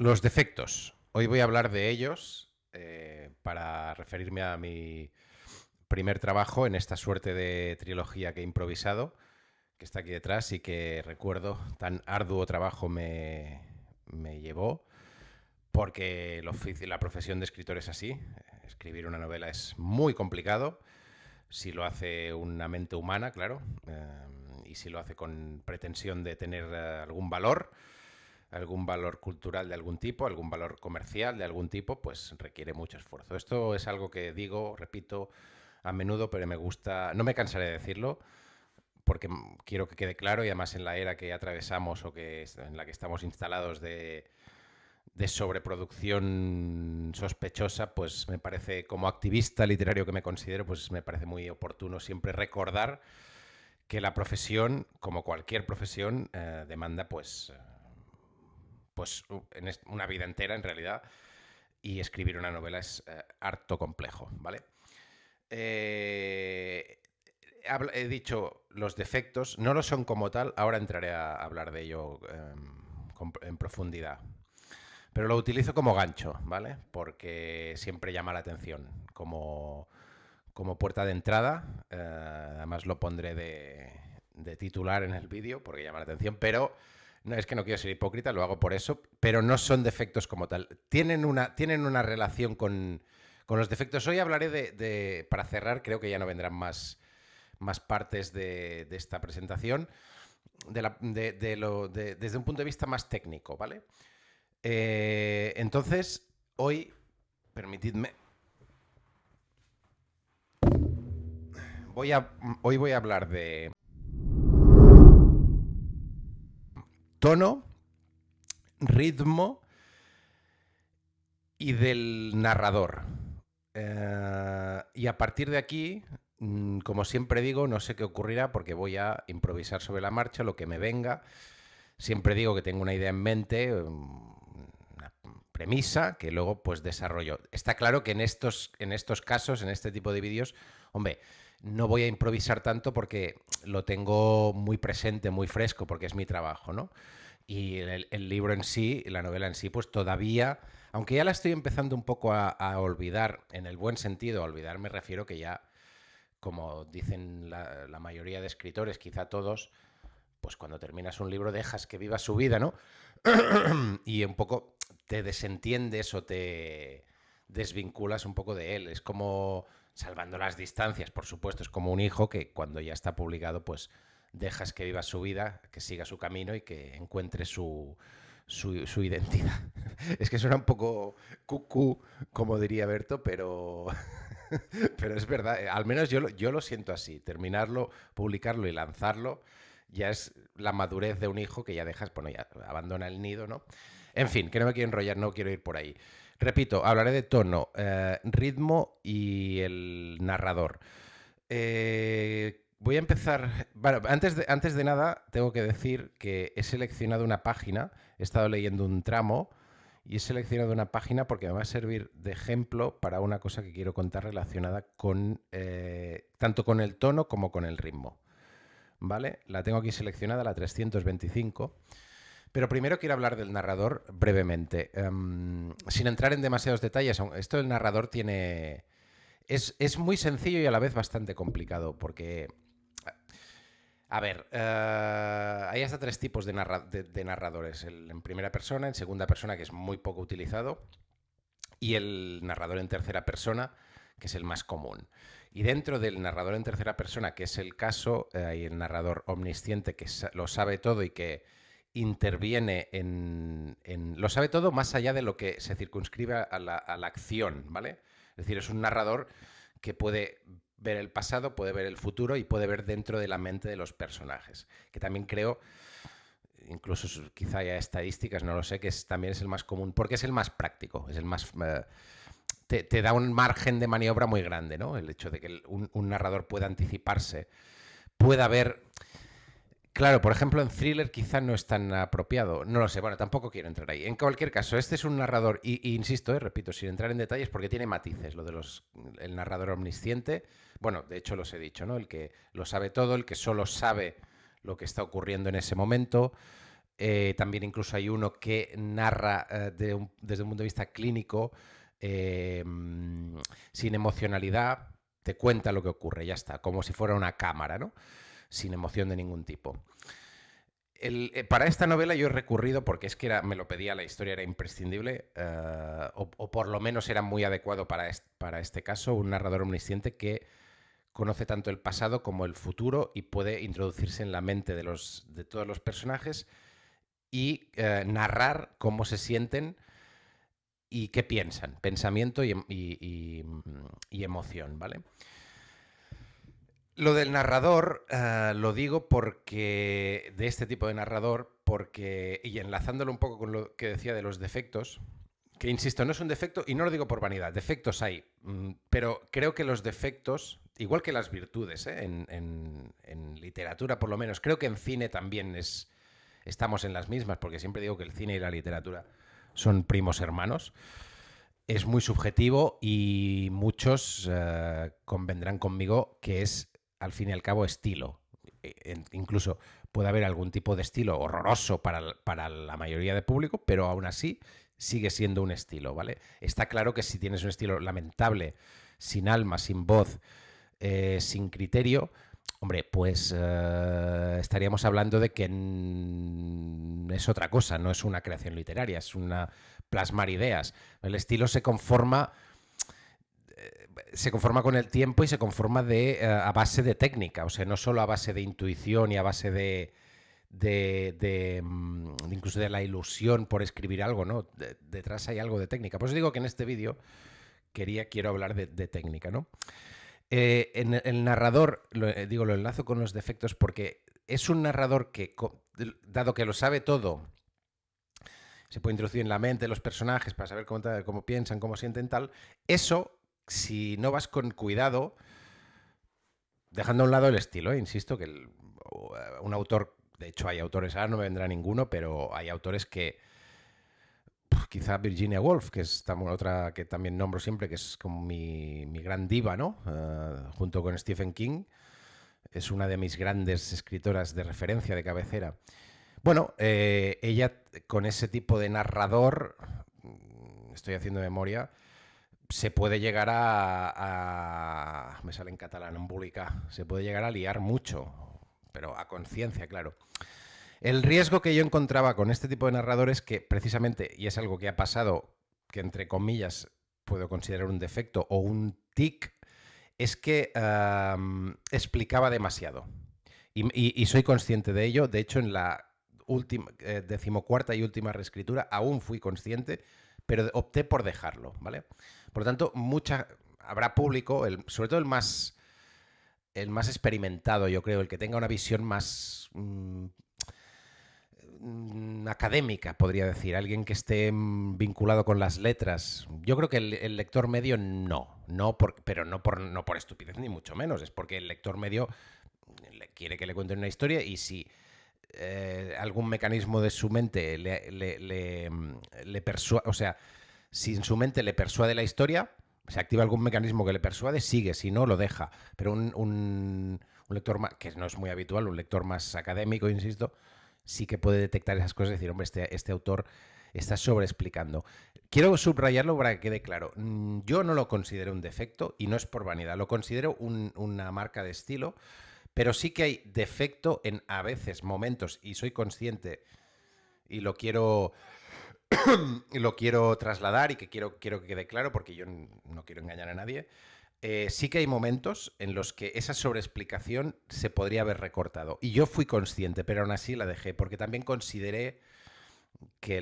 Los defectos. Hoy voy a hablar de ellos para referirme a mi primer trabajo en esta suerte de trilogía que he improvisado, que está aquí detrás y que recuerdo tan arduo trabajo me llevó, porque la profesión de escritor es así. Escribir una novela es muy complicado, si lo hace una mente humana, claro, y si lo hace con pretensión de tener algún valor cultural de algún tipo, algún valor comercial de algún tipo, pues requiere mucho esfuerzo. Esto es algo que digo, repito, a menudo, pero me gusta, no me cansaré de decirlo, porque quiero que quede claro y además en la era que atravesamos o en la que estamos instalados de sobreproducción sospechosa, pues me parece, como activista literario que me considero, pues me parece muy oportuno siempre recordar que la profesión, como cualquier profesión, demanda pues una vida entera en realidad, y escribir una novela es harto complejo, ¿vale? Eh, He dicho los defectos, no lo son como tal, ahora entraré a hablar de ello en profundidad. Pero lo utilizo como gancho, ¿vale? Porque siempre llama la atención, como puerta de entrada. Además lo pondré de titular en el vídeo porque llama la atención, pero no es que no quiero ser hipócrita, lo hago por eso, pero no son defectos como tal. Tienen una relación con los defectos. Hoy hablaré para cerrar, creo que ya no vendrán más partes de esta presentación, desde un punto de vista más técnico, ¿vale? Entonces, permitidme, voy a, hoy voy a hablar de tono, ritmo y del narrador. Y a partir de aquí, como siempre digo, no sé qué ocurrirá porque voy a improvisar sobre la marcha lo que me venga. Siempre digo que tengo una idea en mente, una premisa que luego pues desarrollo. Está claro que en estos casos, en este tipo de vídeos, hombre, no voy a improvisar tanto porque lo tengo muy presente, muy fresco, porque es mi trabajo, ¿no? Y el libro en sí, la novela en sí, pues todavía, aunque ya la estoy empezando un poco a olvidar, en el buen sentido, a olvidar me refiero que ya, como dicen la mayoría de escritores, quizá todos, pues cuando terminas un libro dejas que viva su vida, ¿no? Y un poco te desentiendes o te desvinculas un poco de él. Es como, salvando las distancias, por supuesto, es como un hijo que cuando ya está publicado, pues dejas que viva su vida, que siga su camino y que encuentre su identidad. Es que suena un poco cucú, como diría Berto, pero es verdad, al menos yo lo siento así. Terminarlo, publicarlo y lanzarlo ya es la madurez de un hijo que ya dejas, bueno, ya abandona el nido, ¿no? En fin, que no me quiero enrollar, no quiero ir por ahí. Repito, hablaré de tono, ritmo y el narrador. Voy a empezar. Bueno, antes de nada, tengo que decir que he seleccionado una página, he estado leyendo un tramo y he seleccionado una página porque me va a servir de ejemplo para una cosa que quiero contar relacionada con tanto con el tono como con el ritmo. ¿Vale? La tengo aquí seleccionada, la 325. Pero primero quiero hablar del narrador brevemente. Sin entrar en demasiados detalles, esto del narrador tiene. Es muy sencillo y a la vez bastante complicado, porque. A ver, hay hasta tres tipos de narradores. El en primera persona, en segunda persona, que es muy poco utilizado, y el narrador en tercera persona, que es el más común. Y dentro del narrador en tercera persona, que es el caso, hay el narrador omnisciente que lo sabe todo y que interviene lo sabe todo más allá de lo que se circunscribe a la acción, ¿vale? Es decir, es un narrador que puede ver el pasado, puede ver el futuro y puede ver dentro de la mente de los personajes. Que también creo, incluso quizá haya estadísticas, no lo sé, también es el más común, porque es el más práctico, es el más. Te da un margen de maniobra muy grande, ¿no? El hecho de que un narrador pueda anticiparse, pueda ver. Claro, por ejemplo, en thriller quizá no es tan apropiado. No lo sé, bueno, tampoco quiero entrar ahí. En cualquier caso, este es un narrador, y insisto, repito, sin entrar en detalles, porque tiene matices, lo de el narrador omnisciente. Bueno, de hecho los he dicho, ¿no? El que lo sabe todo, el que solo sabe lo que está ocurriendo en ese momento, También incluso hay uno que narra desde un punto de vista clínico, sin emocionalidad, te cuenta lo que ocurre, ya está, como si fuera una cámara, ¿no? Sin emoción de ningún tipo. Para esta novela yo he recurrido, porque es que me lo pedía, la historia era imprescindible, o por lo menos era muy adecuado para este caso, un narrador omnisciente que conoce tanto el pasado como el futuro y puede introducirse en la mente de todos los personajes y narrar cómo se sienten y qué piensan, pensamiento y emoción, ¿vale? Lo del narrador lo digo porque, de este tipo de narrador, porque, y enlazándolo un poco con lo que decía de los defectos, que insisto, no es un defecto, y no lo digo por vanidad, defectos hay, pero creo que los defectos, igual que las virtudes, en literatura por lo menos, creo que en cine también estamos en las mismas, porque siempre digo que el cine y la literatura son primos hermanos. Es muy subjetivo y muchos convendrán conmigo que es, al fin y al cabo, estilo. Incluso puede haber algún tipo de estilo horroroso para la mayoría del público, pero aún así sigue siendo un estilo, ¿vale? Está claro que si tienes un estilo lamentable, sin alma, sin voz, sin criterio, hombre, pues estaríamos hablando de que es otra cosa, no es una creación literaria, es una plasmar ideas. El estilo se conforma con el tiempo y se conforma a base de técnica, o sea, no solo a base de intuición y a base incluso de la ilusión por escribir algo, ¿no? Detrás hay algo de técnica. Por eso digo que en este vídeo quiero hablar de técnica, ¿no? En el narrador, lo enlazo con los defectos porque es un narrador que, dado que lo sabe todo, se puede introducir en la mente de los personajes para saber cómo piensan, cómo sienten tal. Eso, si no vas con cuidado, dejando a un lado el estilo, insisto, que un autor, de hecho hay autores, ahora no me vendrá ninguno, pero hay autores que, quizá Virginia Woolf, que es otra que también nombro siempre, que es como mi gran diva, ¿no? Junto con Stephen King, es una de mis grandes escritoras de referencia, de cabecera. Bueno, ella con ese tipo de narrador, estoy haciendo memoria, se puede llegar me sale en catalán, embolicar, se puede llegar a liar mucho, pero a conciencia, claro. El riesgo que yo encontraba con este tipo de narradores, que precisamente, y es algo que ha pasado, que entre comillas puedo considerar un defecto o un tic, es que explicaba demasiado. Y soy consciente de ello. De hecho, en la decimocuarta y última reescritura aún fui consciente, pero opté por dejarlo, ¿vale? Por lo tanto, habrá público, sobre todo el más experimentado, yo creo, el que tenga una visión más académica, podría decir, alguien que esté vinculado con las letras. Yo creo que el lector medio pero no por estupidez ni mucho menos, es porque el lector medio quiere que le cuenten una historia y si algún mecanismo de su mente le persuade, o sea, si en su mente le persuade la historia, se activa algún mecanismo que le persuade, sigue, si no, lo deja. Pero un lector más, que no es muy habitual, un lector más académico, insisto, sí que puede detectar esas cosas y decir, hombre, este autor está sobreexplicando. Quiero subrayarlo para que quede claro. Yo no lo considero un defecto y no es por vanidad, lo considero una marca de estilo, pero sí que hay defecto en a veces momentos, y soy consciente y lo quiero trasladar y que quiero que quede claro porque yo no quiero engañar a nadie. Sí que hay momentos en los que esa sobreexplicación se podría haber recortado. Y yo fui consciente, pero aún así la dejé, porque también consideré que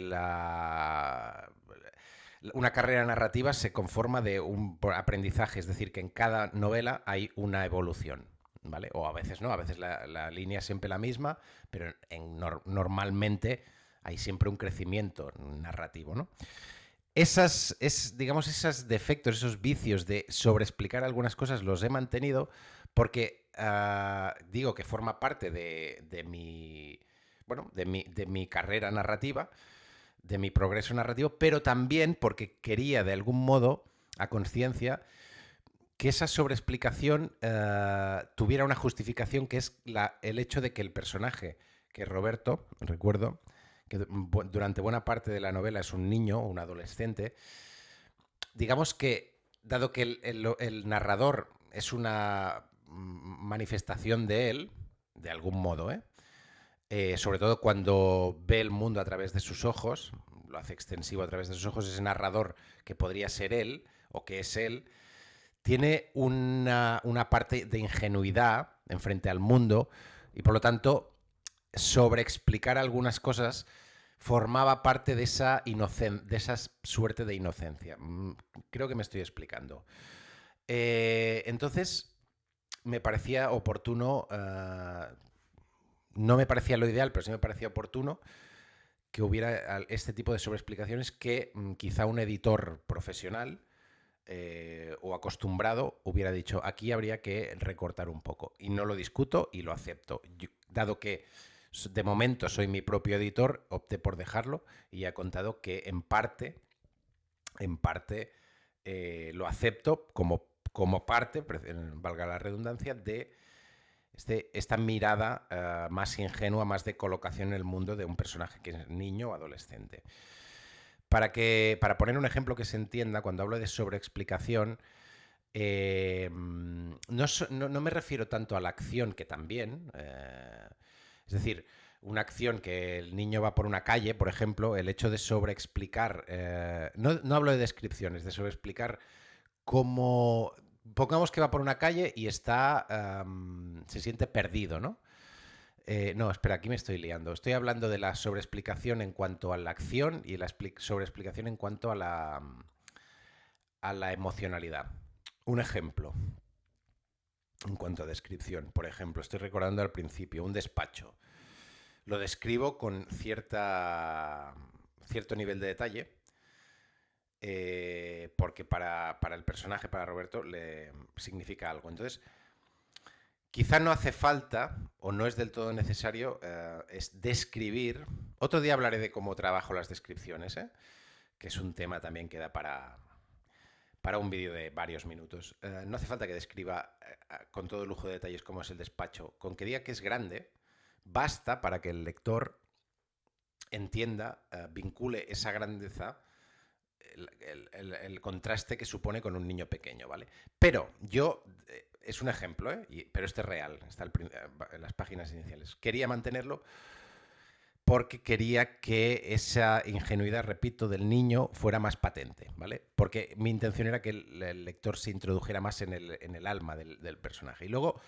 una carrera narrativa se conforma de un aprendizaje, es decir, que en cada novela hay una evolución, ¿vale? O a veces no, a veces la línea es siempre la misma, pero normalmente hay siempre un crecimiento narrativo, ¿no? Esos defectos, esos vicios de sobreexplicar algunas cosas los he mantenido porque digo que forma parte de mi carrera narrativa, de mi progreso narrativo, pero también porque quería de algún modo, a conciencia, que esa sobreexplicación tuviera una justificación, que es el hecho de que el personaje, que Roberto, recuerdo, que durante buena parte de la novela es un niño, un adolescente. Digamos que, dado que el narrador es una manifestación de él, de algún modo, sobre todo cuando ve el mundo a través de sus ojos, lo hace extensivo a través de sus ojos, ese narrador que podría ser él o que es él, tiene una parte de ingenuidad en frente al mundo y por lo tanto sobreexplicar algunas cosas formaba parte de de esa suerte de inocencia. Creo que me estoy explicando. Entonces, me parecía oportuno, no me parecía lo ideal, pero sí me parecía oportuno que hubiera este tipo de sobreexplicaciones que quizá un editor profesional o acostumbrado hubiera dicho, aquí habría que recortar un poco. Y no lo discuto y lo acepto. Dado que de momento soy mi propio editor, opté por dejarlo y he contado que en parte lo acepto como parte, valga la redundancia, de esta mirada más ingenua, más de colocación en el mundo de un personaje que es niño o adolescente. Para poner un ejemplo que se entienda, cuando hablo de sobreexplicación, no me refiero tanto a la acción, que también. Es decir, una acción que el niño va por una calle, por ejemplo, el hecho de sobreexplicar. No hablo de descripciones, de sobreexplicar cómo. Pongamos que va por una calle y se siente perdido, ¿no? No, espera, aquí me estoy liando. Estoy hablando de la sobreexplicación en cuanto a la acción y la sobreexplicación en cuanto a la emocionalidad. Un ejemplo, en cuanto a descripción. Por ejemplo, estoy recordando al principio un despacho. Lo describo con cierto nivel de detalle, porque para el personaje, para Roberto, le significa algo. Entonces, quizá no hace falta o no es del todo necesario es describir. Otro día hablaré de cómo trabajo las descripciones, que es un tema también que da para un vídeo de varios minutos. No hace falta que describa con todo lujo de detalles cómo es el despacho. Con que diga que es grande, basta para que el lector entienda, vincule esa grandeza, el contraste que supone con un niño pequeño, ¿vale? Pero yo, es un ejemplo, pero este es real, está en las páginas iniciales. Quería mantenerlo porque quería que esa ingenuidad, repito, del niño fuera más patente, ¿vale? Porque mi intención era que el lector se introdujera más en el alma del personaje. Y luego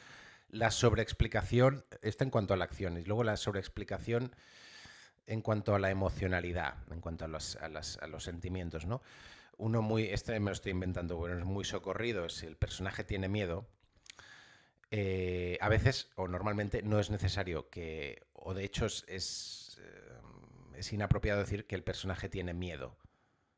la sobreexplicación, esto en cuanto a la acción, y luego la sobreexplicación en cuanto a la emocionalidad, en cuanto a los sentimientos, ¿no? Este me lo estoy inventando, bueno, es muy socorrido, si el personaje tiene miedo, a veces o normalmente no es necesario o de hecho es inapropiado decir que el personaje tiene miedo.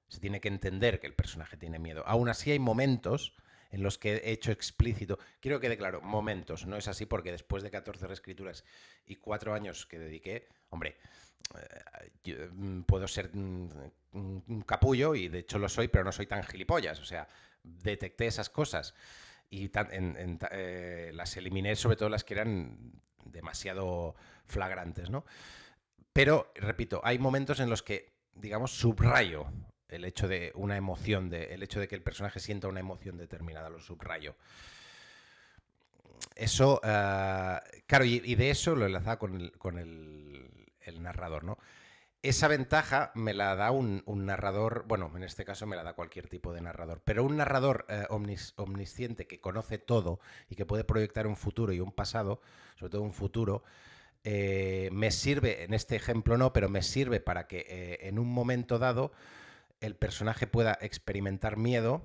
Se tiene que entender que el personaje tiene miedo. Aún así hay momentos en los que he hecho explícito, quiero que quede claro, momentos, no es así porque después de 14 reescrituras y 4 años que dediqué, hombre, puedo ser un capullo y de hecho lo soy, pero no soy tan gilipollas, o sea, detecté esas cosas y las eliminé, sobre todo las que eran demasiado flagrantes, ¿no? Pero, repito, hay momentos en los que, digamos, subrayo el hecho de una emoción, el hecho de que el personaje sienta una emoción determinada, lo subrayo. Eso, claro, y de eso lo enlazaba con el narrador, ¿no? Esa ventaja me la da un narrador, bueno, en este caso me la da cualquier tipo de narrador, pero un narrador omnisciente que conoce todo y que puede proyectar un futuro y un pasado, sobre todo un futuro, me sirve, en este ejemplo no, pero me sirve para que en un momento dado el personaje pueda experimentar miedo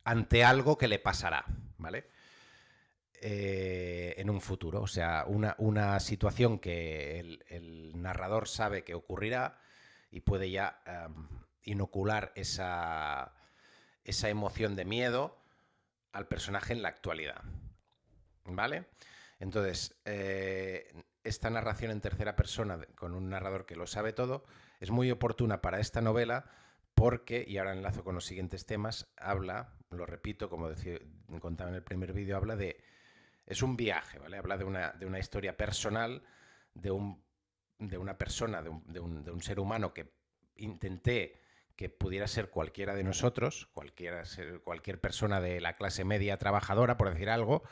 ante algo que le pasará, ¿vale? En un futuro, o sea, una situación que el narrador sabe que ocurrirá y puede ya inocular esa emoción de miedo al personaje en la actualidad, ¿vale? Entonces, esta narración en tercera persona con un narrador que lo sabe todo es muy oportuna para esta novela porque, y ahora enlazo con los siguientes temas, lo repito, como contaba en el primer vídeo, es un viaje, ¿vale? Habla de una historia personal de un de una persona, de un ser humano que intenté que pudiera ser cualquiera de nosotros, cualquier persona de la clase media trabajadora, por decir algo,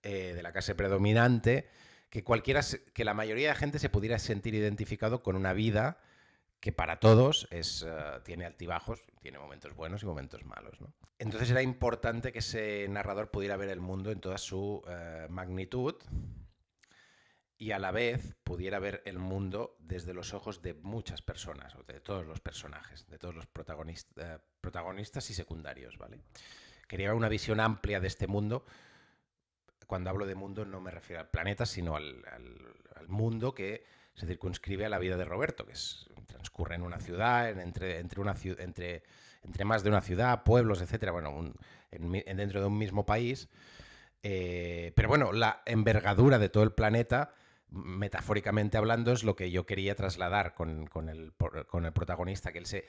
de la clase predominante, que la mayoría de gente se pudiera sentir identificado con una vida que para todos tiene altibajos, tiene momentos buenos y momentos malos, ¿no? Entonces era importante que ese narrador pudiera ver el mundo en toda su magnitud y a la vez pudiera ver el mundo desde los ojos de muchas personas, o de todos los personajes, de todos los protagonistas y secundarios, ¿vale? Quería una visión amplia de este mundo. Cuando hablo de mundo no me refiero al planeta, sino al mundo que se circunscribe a la vida de Roberto, que transcurre en una ciudad, entre más de una ciudad, pueblos, etcétera, bueno, dentro de un mismo país. Pero bueno, la envergadura de todo el planeta, metafóricamente hablando, es lo que yo quería trasladar con el protagonista, que él se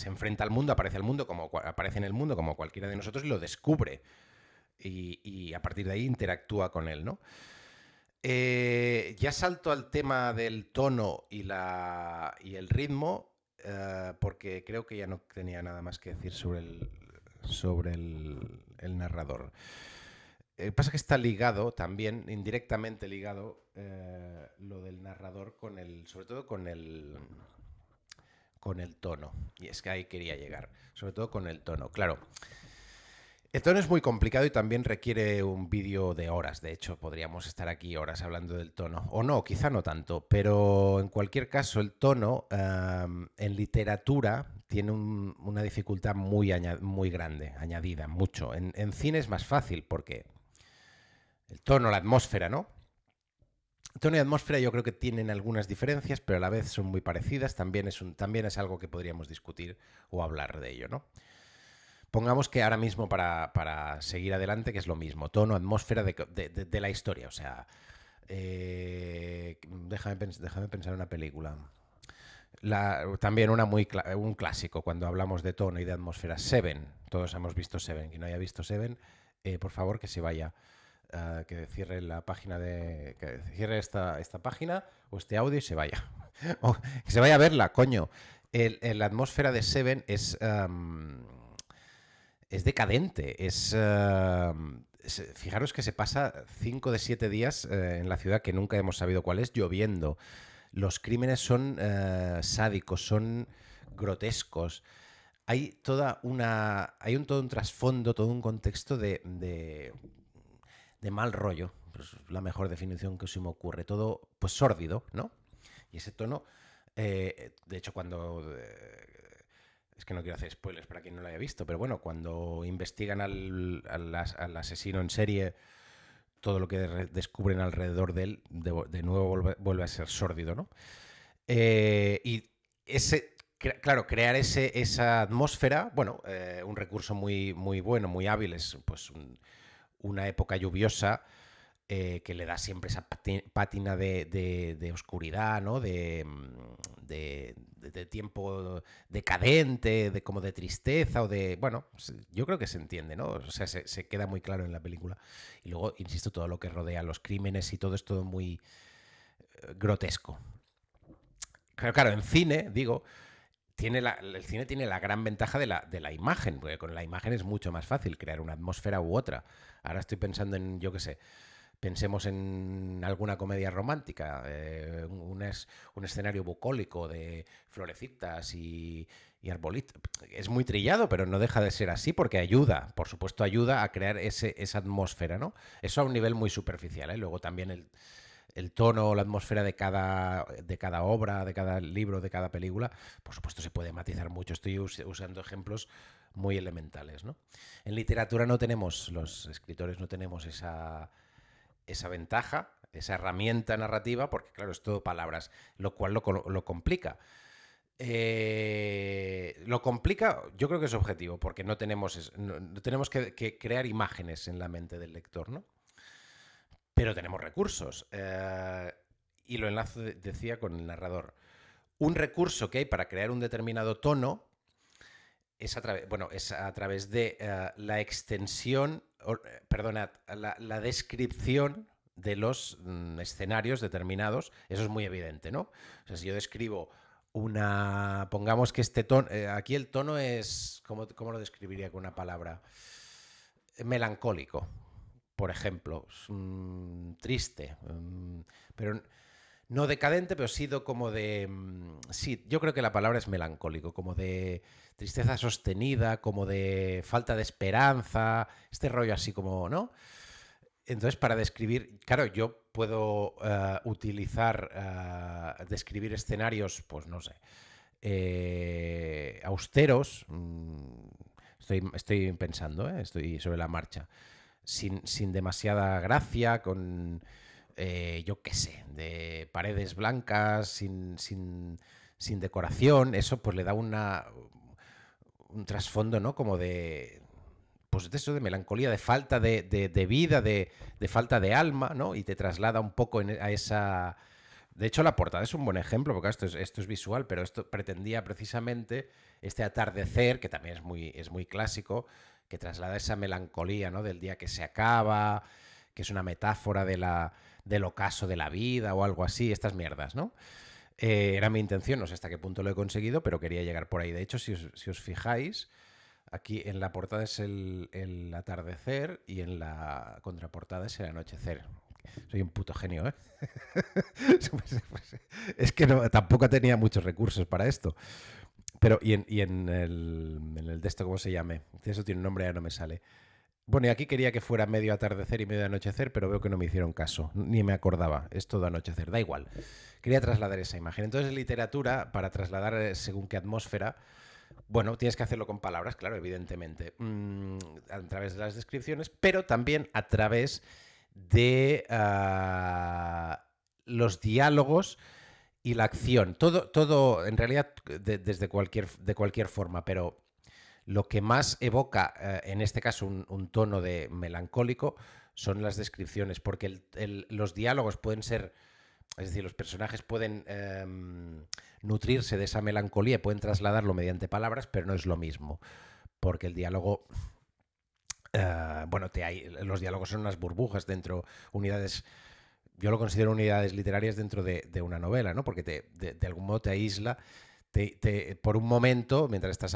enfrenta al mundo, aparece en el mundo como cualquiera de nosotros y lo descubre. Y a partir de ahí interactúa con él, ¿no? Ya salto al tema del tono y el ritmo, porque creo que ya no tenía nada más que decir sobre el narrador. Pasa que está ligado también, indirectamente ligado, lo del narrador sobre todo con el tono. Y es que ahí quería llegar, sobre todo con el tono. Claro, el tono es muy complicado y también requiere un vídeo de horas. De hecho, podríamos estar aquí horas hablando del tono. O no, quizá no tanto. Pero en cualquier caso, el tono en literatura tiene una dificultad muy grande, añadida, mucho. En cine es más fácil porque el tono, la atmósfera, ¿no? El tono y atmósfera yo creo que tienen algunas diferencias, pero a la vez son muy parecidas. También es algo que podríamos discutir o hablar de ello, ¿no? Pongamos que ahora mismo para seguir adelante, que es lo mismo, tono, atmósfera de la historia. O sea, déjame pensar en una película. También un clásico cuando hablamos de tono y de atmósfera. Seven. Todos hemos visto Seven. Quien no haya visto Seven, por favor que se vaya. Que cierre la página que cierre esta página o este audio y se vaya. O que se vaya a verla, coño. La atmósfera de Seven es decadente. Fijaros que se pasa 5 de 7 días en la ciudad que nunca hemos sabido cuál es, lloviendo. Los crímenes son sádicos, son grotescos. Hay todo un trasfondo, todo un contexto de mal rollo. Pues la mejor definición que se me ocurre. Todo, pues sórdido, ¿no? Y ese tono, de hecho, es que no quiero hacer spoilers para quien no lo haya visto, pero bueno, cuando investigan al asesino en serie, todo lo que descubren alrededor de él, de nuevo vuelve a ser sórdido, ¿no? Y claro, crear esa atmósfera, bueno, un recurso muy bueno, muy hábil, es pues una época lluviosa que le da siempre esa pátina de oscuridad, ¿no? De tiempo decadente, como de tristeza o de... Bueno, yo creo que se entiende, ¿no? O sea, se queda muy claro en la película. Y luego, insisto, todo lo que rodea los crímenes y todo es todo muy grotesco. Claro, en cine, digo, el cine tiene la gran ventaja de la imagen, porque con la imagen es mucho más fácil crear una atmósfera u otra. Ahora estoy pensando en, yo qué sé, pensemos en alguna comedia romántica, un escenario bucólico de florecitas y arbolitos. Es muy trillado, pero no deja de ser así porque ayuda, por supuesto ayuda a crear esa atmósfera, ¿no? Eso a un nivel muy superficial, ¿eh? Luego también el tono o la atmósfera de cada obra, de cada libro, de cada película, por supuesto se puede matizar mucho. Estoy usando ejemplos muy elementales, ¿no? En literatura los escritores no tenemos esa ventaja, esa herramienta narrativa, porque claro, es todo palabras, lo cual lo complica. Lo complica, yo creo que es objetivo, porque no tenemos que crear imágenes en la mente del lector, ¿no? Pero tenemos recursos. Y lo enlazo, decía, con el narrador. Un recurso que hay para crear un determinado tono es a través de la extensión, perdonad, la descripción de los escenarios determinados. Eso es muy evidente, ¿no? O sea, si yo describo pongamos que este tono, aquí el tono es, ¿cómo lo describiría con una palabra? Melancólico, por ejemplo, triste, pero no decadente, pero sí como de... Sí, yo creo que la palabra es melancólico, como de tristeza sostenida, como de falta de esperanza, este rollo así como, ¿no? Entonces, para describir, claro, yo puedo describir escenarios, pues no sé, austeros, estoy pensando, estoy sobre la marcha, sin demasiada gracia, con, yo qué sé, de paredes blancas, sin decoración, eso pues le da un trasfondo, ¿no? Como de, pues de eso, de melancolía, de falta de vida, de falta de alma, ¿no? Y te traslada un poco a esa... De hecho, la portada es un buen ejemplo, porque esto es visual, pero esto pretendía precisamente este atardecer, que también es muy clásico, que traslada esa melancolía, ¿no? Del día que se acaba, que es una metáfora del ocaso de la vida o algo así, estas mierdas, ¿no? Era mi intención, no sé hasta qué punto lo he conseguido, pero quería llegar por ahí. De hecho, si os fijáis, aquí en la portada es el atardecer y en la contraportada es el anochecer. Soy un puto genio, ¿eh? Es que tampoco tenía muchos recursos para esto. Pero, en el de esto, ¿cómo se llame? Eso tiene un nombre, ya no me sale. Bueno, y aquí quería que fuera medio atardecer y medio anochecer, pero veo que no me hicieron caso. Ni me acordaba. Es todo anochecer, da igual. Quería trasladar esa imagen. Entonces, en literatura, para trasladar según qué atmósfera, bueno, tienes que hacerlo con palabras, claro, evidentemente, a través de las descripciones, pero también a través de los diálogos y la acción. Todo en realidad, de cualquier forma, pero lo que más evoca, en este caso, un tono de melancólico, son las descripciones, porque los diálogos pueden ser, es decir, los personajes pueden nutrirse de esa melancolía, pueden trasladarlo mediante palabras, pero no es lo mismo, porque el diálogo, bueno, los diálogos son unas burbujas dentro, unidades, yo lo considero unidades literarias dentro de una novela, ¿no? Porque de algún modo te aísla. Por un momento, mientras estás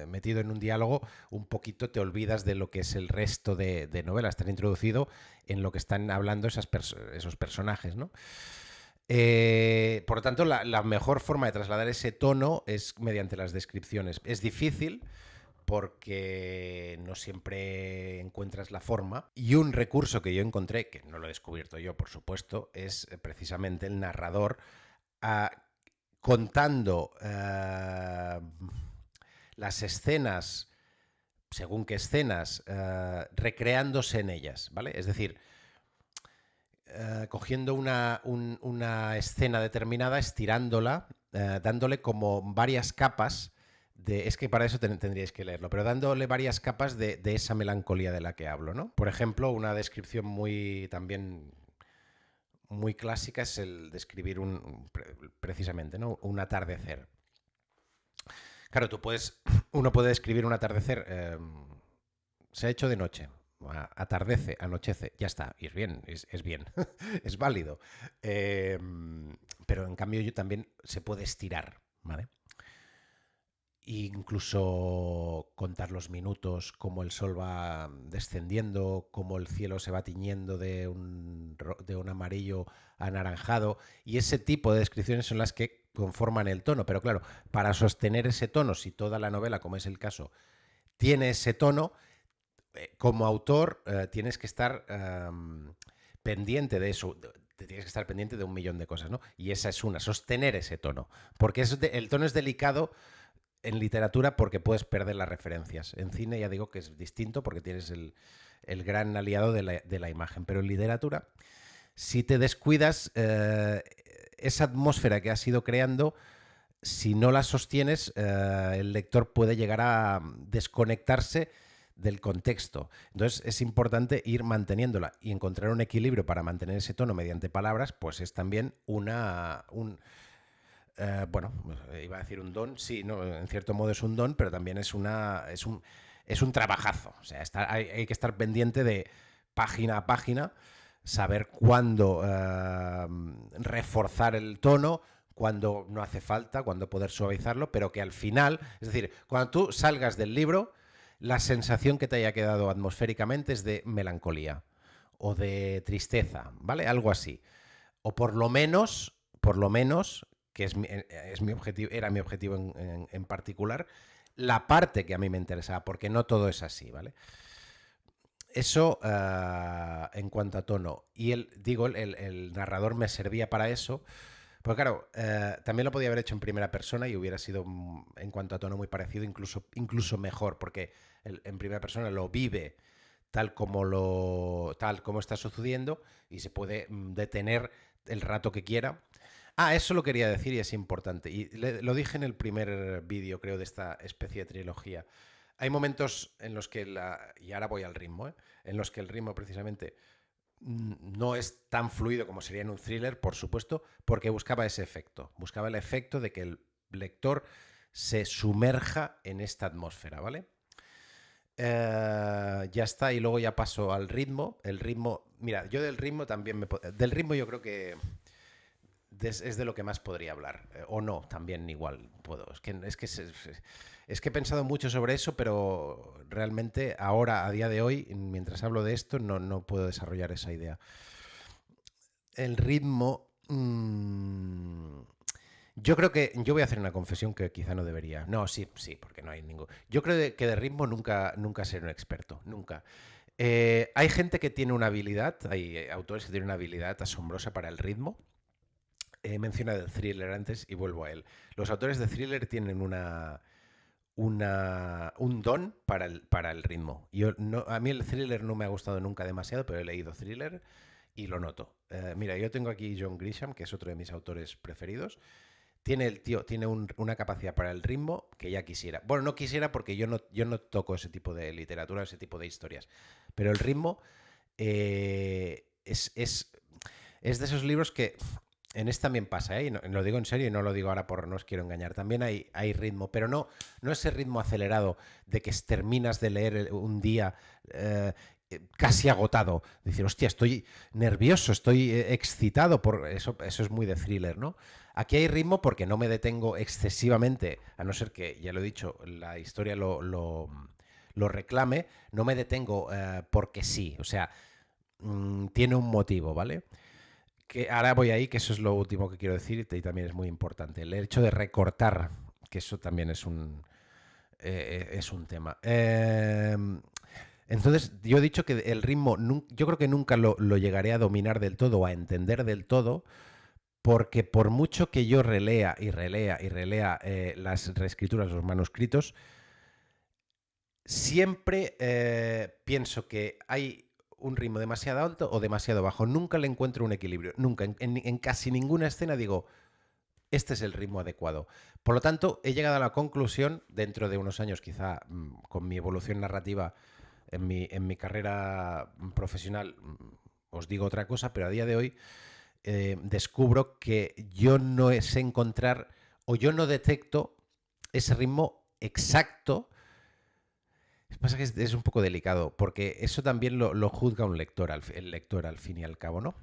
metido en un diálogo, un poquito te olvidas de lo que es el resto de novela. Estás introducido en lo que están hablando esos personajes, ¿no? Por lo tanto, la mejor forma de trasladar ese tono es mediante las descripciones. Es difícil porque no siempre encuentras la forma. Y un recurso que yo encontré, que no lo he descubierto yo, por supuesto, es precisamente el narrador contando las escenas, según qué escenas, recreándose en ellas, ¿vale? Es decir, cogiendo una escena determinada, estirándola, dándole como varias capas es que para eso tendríais que leerlo, pero dándole varias capas de esa melancolía de la que hablo, ¿no? Por ejemplo, una descripción también muy clásica es el describir precisamente, ¿no? Un atardecer. Claro, uno puede describir un atardecer, se ha hecho de noche, atardece, anochece, ya está, y es bien, es bien, es válido. Pero en cambio también se puede estirar, ¿vale? Incluso contar los minutos, cómo el sol va descendiendo, cómo el cielo se va tiñendo de un amarillo anaranjado. Y ese tipo de descripciones son las que conforman el tono. Pero claro, para sostener ese tono, si toda la novela, como es el caso, tiene ese tono, como autor tienes que estar pendiente de eso. Tienes que estar pendiente de un millón de cosas, ¿no? Y esa es una, sostener ese tono. Porque el tono es delicado en literatura porque puedes perder las referencias. En cine ya digo que es distinto porque tienes el gran aliado de la imagen. Pero en literatura, si te descuidas, esa atmósfera que has ido creando, si no la sostienes, el lector puede llegar a desconectarse del contexto. Entonces es importante ir manteniéndola y encontrar un equilibrio para mantener ese tono mediante palabras, pues es también bueno, iba a decir un don, sí, no, en cierto modo es un don, pero también es un trabajazo. O sea, hay que estar pendiente de página a página saber cuándo reforzar el tono, cuándo no hace falta, cuándo poder suavizarlo, pero que al final, es decir, cuando tú salgas del libro, la sensación que te haya quedado atmosféricamente es de melancolía o de tristeza, ¿vale? Algo así. O por lo menos, que es mi objetivo, era mi objetivo en particular, la parte que a mí me interesaba, porque no todo es así, ¿vale? Eso en cuanto a tono. Y el narrador me servía para eso. Porque claro, también lo podía haber hecho en primera persona y hubiera sido, en cuanto a tono, muy parecido, incluso mejor, porque en primera persona lo vive tal como está sucediendo y se puede detener el rato que quiera. Ah, eso lo quería decir y es importante. Y lo dije en el primer vídeo, creo, de esta especie de trilogía. Hay momentos en los que y ahora voy al ritmo, ¿eh? En los que el ritmo precisamente no es tan fluido como sería en un thriller, por supuesto, porque buscaba ese efecto. Buscaba el efecto de que el lector se sumerja en esta atmósfera, ¿vale? Ya está, y luego ya paso al ritmo. El ritmo, mira, yo del ritmo también del ritmo yo creo que es de lo que más podría hablar. O no, también igual puedo. Es que he pensado mucho sobre eso, pero realmente ahora, a día de hoy, mientras hablo de esto, no puedo desarrollar esa idea. El ritmo. Yo creo que. Yo voy a hacer una confesión que quizá no debería. No, sí, sí, porque no hay ningún. Yo creo que de ritmo nunca seré un experto. Nunca. Hay gente que tiene una habilidad, hay autores que tienen una habilidad asombrosa para el ritmo. He mencionado el thriller antes y vuelvo a él. Los autores de thriller tienen un don para el ritmo. A mí el thriller no me ha gustado nunca demasiado, pero he leído thriller y lo noto. Mira, yo tengo aquí John Grisham, que es otro de mis autores preferidos. El tío tiene una capacidad para el ritmo que ya quisiera. Bueno, no quisiera porque yo no toco ese tipo de literatura, ese tipo de historias. Pero el ritmo es de esos libros que en este también pasa, ¿eh? Y lo digo en serio y no lo digo ahora por no os quiero engañar. También hay ritmo, pero no ese ritmo acelerado de que terminas de leer un día casi agotado. Decir, hostia, estoy nervioso, estoy excitado. Eso es muy de thriller, ¿no? Aquí hay ritmo porque no me detengo excesivamente, a no ser que, ya lo he dicho, la historia lo reclame. No me detengo porque sí. O sea, tiene un motivo, ¿vale? Que ahora voy ahí, que eso es lo último que quiero decir y también es muy importante. El hecho de recortar, que eso también es un tema. Entonces, yo he dicho que el ritmo, yo creo que nunca lo llegaré a dominar del todo o a entender del todo, porque por mucho que yo relea y relea y relea las reescrituras, los manuscritos, siempre pienso que hay un ritmo demasiado alto o demasiado bajo. Nunca le encuentro un equilibrio. Nunca. En casi ninguna escena digo, este es el ritmo adecuado. Por lo tanto, he llegado a la conclusión, dentro de unos años quizá, con mi evolución narrativa en mi carrera profesional, os digo otra cosa, pero a día de hoy descubro que yo no sé encontrar o yo no detecto ese ritmo exacto. Pasa que es un poco delicado, porque eso también lo juzga un lector, el lector al fin y al cabo, ¿no?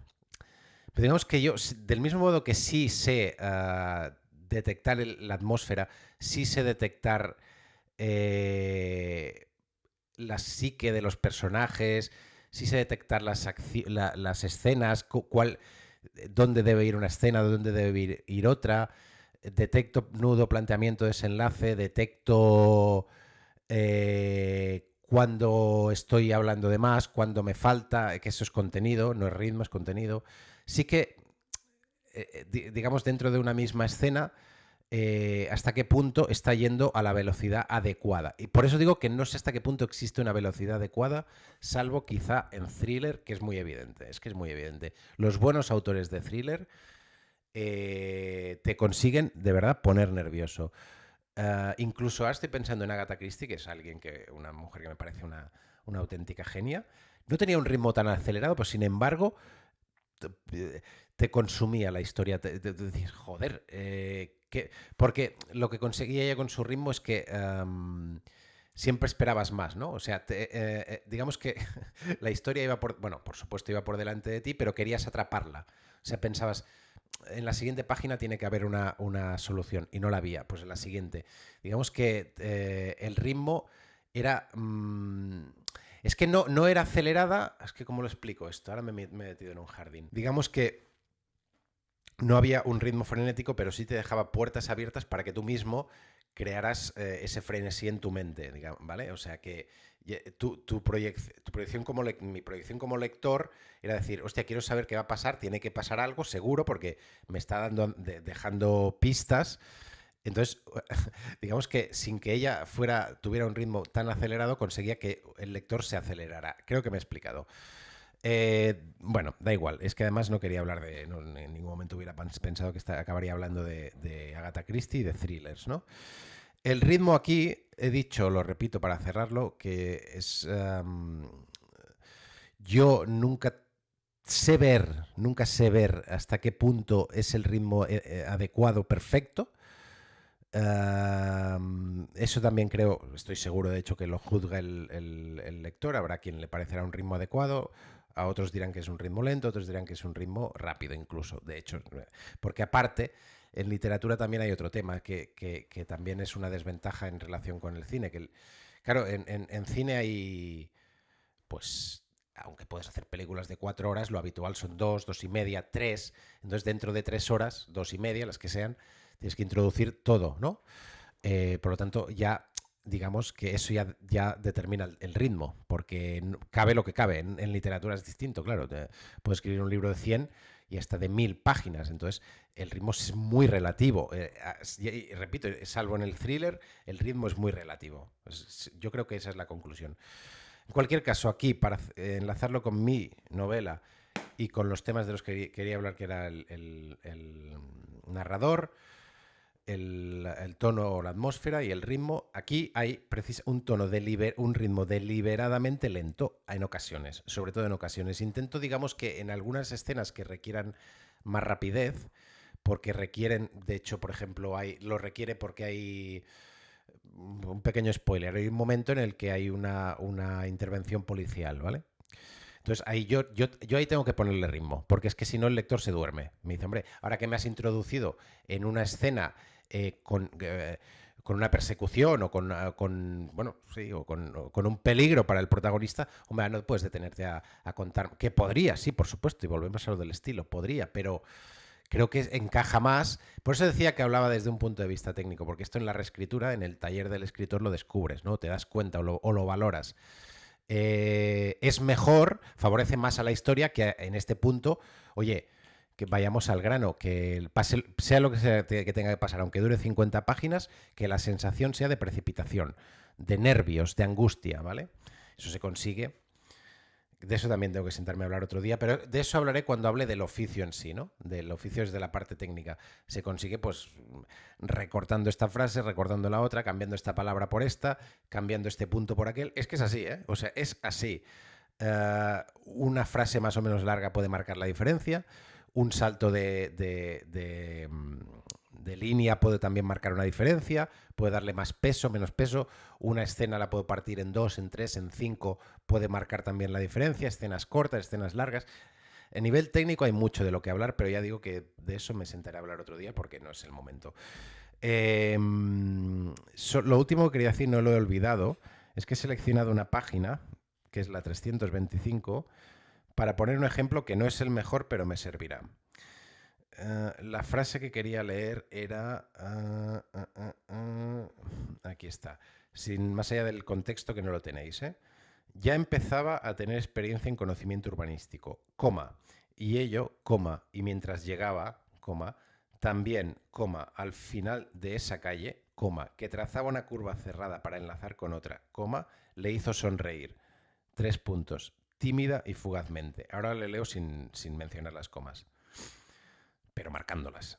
Pero digamos que yo, del mismo modo que sí sé detectar la atmósfera, sí sé detectar eh, la psique de los personajes, sí sé detectar las escenas, dónde debe ir una escena, dónde debe ir otra, detecto nudo, planteamiento, desenlace, detecto cuando estoy hablando de más, cuando me falta, que eso es contenido, no es ritmo, es contenido. Sí que, digamos, dentro de una misma escena, hasta qué punto está yendo a la velocidad adecuada. Y por eso digo que no sé hasta qué punto existe una velocidad adecuada, salvo quizá en thriller, que es muy evidente. Es que es muy evidente. Los buenos autores de thriller te consiguen, de verdad, poner nervioso. Incluso ahora estoy pensando en Agatha Christie, que es una mujer que me parece una auténtica genia. No tenía un ritmo tan acelerado, pero sin embargo te consumía la historia. Te decías, joder, porque lo que conseguía ella con su ritmo es que siempre esperabas más, ¿no? O sea, digamos que la historia iba bueno, por supuesto iba por delante de ti, pero querías atraparla. O sea, pensabas, en la siguiente página tiene que haber una solución y no la había. Pues en la siguiente. Digamos que el ritmo era... es que no era acelerada. Es que, ¿cómo lo explico esto? Ahora me he metido en un jardín. Digamos que no había un ritmo frenético, pero sí te dejaba puertas abiertas para que tú mismo crearas ese frenesí en tu mente, digamos, ¿vale? O sea que tu proyección mi proyección como lector era decir, hostia, quiero saber qué va a pasar, tiene que pasar algo seguro porque me está dejando pistas. Entonces, digamos que sin que ella tuviera un ritmo tan acelerado, conseguía que el lector se acelerara. Creo que me he explicado. Bueno, da igual. Es que además no quería hablar de... en ningún momento hubiera pensado que acabaría hablando de Agatha Christie y de thrillers, ¿no? El ritmo aquí, he dicho, lo repito para cerrarlo, que es... yo nunca sé ver hasta qué punto es el ritmo adecuado, perfecto. Eso también creo, estoy seguro de hecho que lo juzga el lector, habrá quien le parecerá un ritmo adecuado, a otros dirán que es un ritmo lento, otros dirán que es un ritmo rápido incluso, de hecho, porque aparte en literatura también hay otro tema que también es una desventaja en relación con el cine, claro, en cine hay, pues, aunque puedes hacer películas de 4 horas, lo habitual son 2, 2 y media, 3. Entonces, dentro de 3 horas, 2 y media, las que sean, tienes que introducir todo, ¿no? Por lo tanto, ya digamos que eso ya determina el ritmo, porque cabe lo que cabe. En literatura es distinto, claro. Puedes escribir un libro de 100 y hasta de 1000 páginas. Entonces, el ritmo es muy relativo. Y repito, salvo en el thriller, el ritmo es muy relativo. Yo creo que esa es la conclusión. En cualquier caso, aquí, para enlazarlo con mi novela y con los temas de los que quería hablar, que era el narrador, el tono o la atmósfera y el ritmo, aquí hay un ritmo deliberadamente lento en ocasiones, sobre todo en ocasiones. Intento, digamos que en algunas escenas que requieran más rapidez, porque requieren, de hecho, por ejemplo, lo requiere porque hay un pequeño spoiler, hay un momento en el que hay una intervención policial, ¿vale? Entonces ahí yo ahí tengo que ponerle ritmo, porque es que si no el lector se duerme. Me dice, hombre, ahora que me has introducido en una escena con una persecución o bueno, sí, o con un peligro para el protagonista, hombre, no puedes detenerte a contar, que podría, sí, por supuesto, y volvemos a lo del estilo, podría, pero creo que encaja más. Por eso decía que hablaba desde un punto de vista técnico, porque esto en la reescritura, en el taller del escritor lo descubres, ¿no? Te das cuenta o lo valoras. Es mejor, favorece más a la historia que en este punto, oye, que vayamos al grano, que pase, sea lo que, que tenga que pasar, aunque dure 50 páginas, que la sensación sea de precipitación, de nervios, de angustia, ¿vale? Eso se consigue. De eso también tengo que sentarme a hablar otro día, pero de eso hablaré cuando hable del oficio en sí, ¿no? Del oficio desde la parte técnica. Se consigue, pues, recortando esta frase, recortando la otra, cambiando esta palabra por esta, cambiando este punto por aquel. Es que es así, ¿eh? O sea, es así. Una frase más o menos larga puede marcar la diferencia. Un salto de línea puede también marcar una diferencia, puede darle más peso, menos peso. Una escena la puedo partir en 2, en 3, en 5, puede marcar también la diferencia. Escenas cortas, escenas largas. A nivel técnico hay mucho de lo que hablar, pero ya digo que de eso me sentaré a hablar otro día porque no es el momento. Lo último que quería decir, no lo he olvidado, es que he seleccionado una página, que es la 325, para poner un ejemplo que no es el mejor, pero me servirá. La frase que quería leer era... aquí está. Sin más allá del contexto que no lo tenéis, ¿eh? Ya empezaba a tener experiencia en conocimiento urbanístico, coma, y ello, coma, y mientras llegaba, coma, también, coma, al final de esa calle, coma, que trazaba una curva cerrada para enlazar con otra, coma, le hizo sonreír. 3 puntos. Tímida y fugazmente. Ahora le leo sin mencionar las comas, pero marcándolas.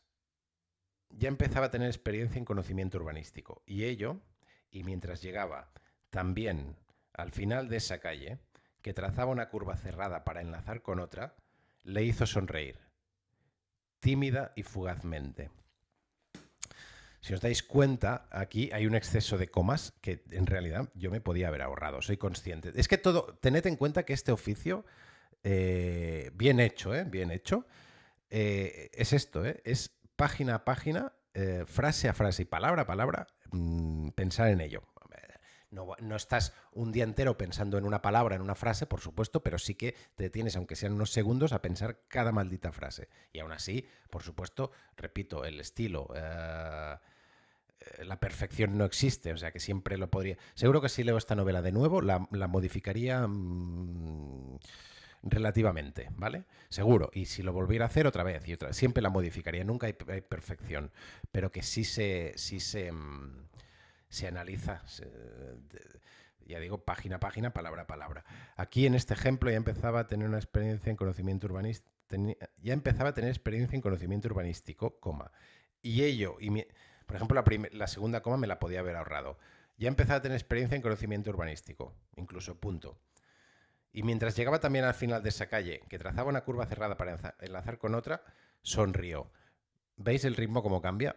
Ya empezaba a tener experiencia en conocimiento urbanístico, y ello, y mientras llegaba, también, al final de esa calle, que trazaba una curva cerrada para enlazar con otra, le hizo sonreír, tímida y fugazmente. Si os dais cuenta, aquí hay un exceso de comas que en realidad yo me podía haber ahorrado, soy consciente. Es que todo, tened en cuenta que este oficio, bien hecho, bien hecho, es esto, es página a página, frase a frase y palabra a palabra, pensar en ello. No, no estás un día entero pensando en una palabra, en una frase, por supuesto, pero sí que te detienes, aunque sean unos segundos, a pensar cada maldita frase. Y aún así, por supuesto, repito, el estilo, la perfección no existe, o sea que siempre lo podría... Seguro que si leo esta novela de nuevo, la modificaría relativamente, ¿vale? Seguro. Y si lo volviera a hacer otra vez y otra, siempre la modificaría. Nunca hay perfección, pero que se analiza, ya digo, página a página, palabra a palabra. Aquí en este ejemplo ya empezaba a tener una experiencia en conocimiento urbanístico, ya empezaba a tener experiencia en conocimiento urbanístico, coma. Y ello, por ejemplo, la segunda coma me la podía haber ahorrado. Ya empezaba a tener experiencia en conocimiento urbanístico, incluso punto. Y mientras llegaba también al final de esa calle, que trazaba una curva cerrada para enlazar con otra, sonrió. ¿Veis el ritmo cómo cambia?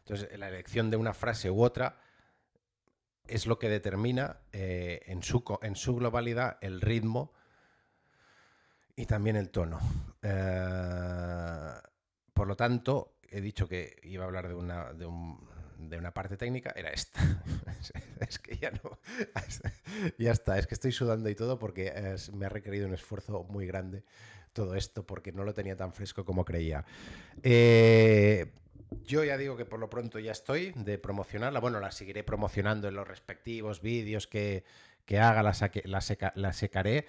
Entonces, la elección de una frase u otra es lo que determina en su globalidad el ritmo y también el tono. Por lo tanto, he dicho que iba a hablar de una parte técnica, era esta. Es que ya no... Ya está, es que estoy sudando y todo porque me ha requerido un esfuerzo muy grande todo esto, porque no lo tenía tan fresco como creía. Yo ya digo que por lo pronto ya estoy de promocionarla. Bueno, la seguiré promocionando en los respectivos vídeos que haga, la secaré.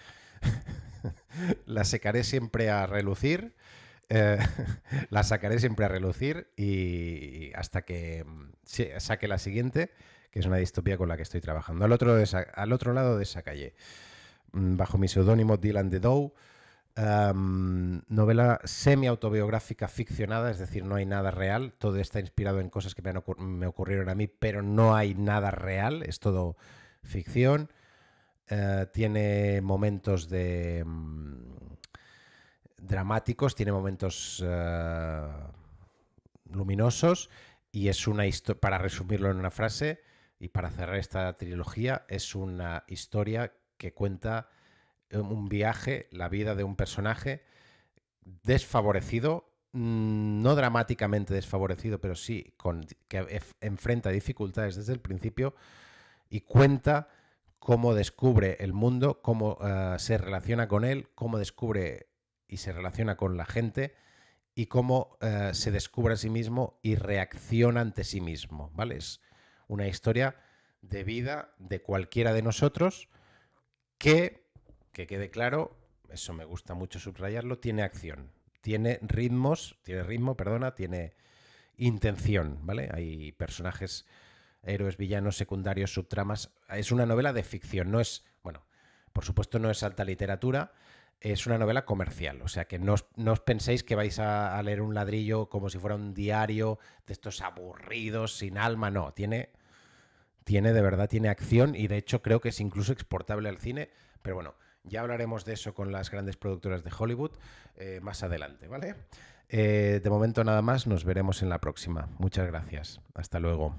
La secaré siempre a relucir. Eh, la sacaré siempre a relucir y hasta que saque la siguiente, que es una distopía con la que estoy trabajando. Al otro lado de esa calle, bajo mi seudónimo Dylan de Doe. Novela semi-autobiográfica ficcionada, es decir, no hay nada real, todo está inspirado en cosas que me ocurrieron a mí, pero no hay nada real, es todo ficción. Tiene momentos dramáticos, tiene momentos luminosos y es una historia, para resumirlo en una frase y para cerrar esta trilogía, es una historia que cuenta un viaje, la vida de un personaje desfavorecido, no dramáticamente desfavorecido, pero sí que enfrenta dificultades desde el principio y cuenta cómo descubre el mundo, cómo se relaciona con él, cómo descubre y se relaciona con la gente y cómo se descubre a sí mismo y reacciona ante sí mismo, ¿vale? Es una historia de vida de cualquiera de nosotros que quede claro, eso me gusta mucho subrayarlo, tiene acción, tiene ritmo, tiene intención, ¿vale? Hay personajes, héroes, villanos, secundarios, subtramas. Es una novela de ficción, no es, bueno, por supuesto no es alta literatura, es una novela comercial, o sea que no os penséis que vais a leer un ladrillo como si fuera un diario de estos aburridos, sin alma, no, tiene de verdad, tiene acción y de hecho creo que es incluso exportable al cine, pero bueno, ya hablaremos de eso con las grandes productoras de Hollywood más adelante, ¿vale? De momento nada más, nos veremos en la próxima. Muchas gracias. Hasta luego.